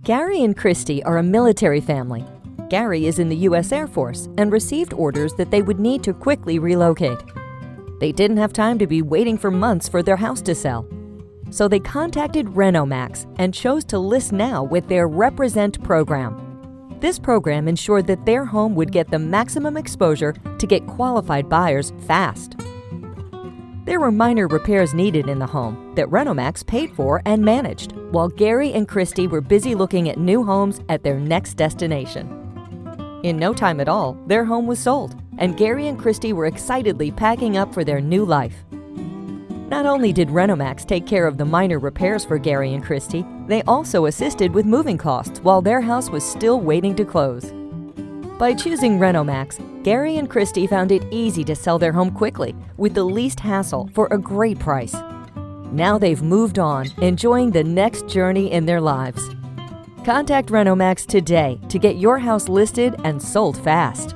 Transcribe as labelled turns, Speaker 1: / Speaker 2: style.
Speaker 1: Gary and Christy are a military family. Gary is in the U.S. Air Force and received orders that they would need to quickly relocate. They didn't have time to be waiting for months for their house to sell. So they contacted RENOMAX and chose to list now with their Represent program. This program ensured that their home would get the maximum exposure to get qualified buyers fast. There were minor repairs needed in the home that RENOMAX paid for and managed, while Gary and Christy were busy looking at new homes at their next destination. In no time at all, their home was sold, and Gary and Christy were excitedly packing up for their new life. Not only did RENOMAX take care of the minor repairs for Gary and Christy, they also assisted with moving costs while their house was still waiting to close. By choosing RENOMAX, Gary and Christy found it easy to sell their home quickly with the least hassle for a great price. Now they've moved on, enjoying the next journey in their lives. Contact RENOMAX today to get your house listed and sold fast.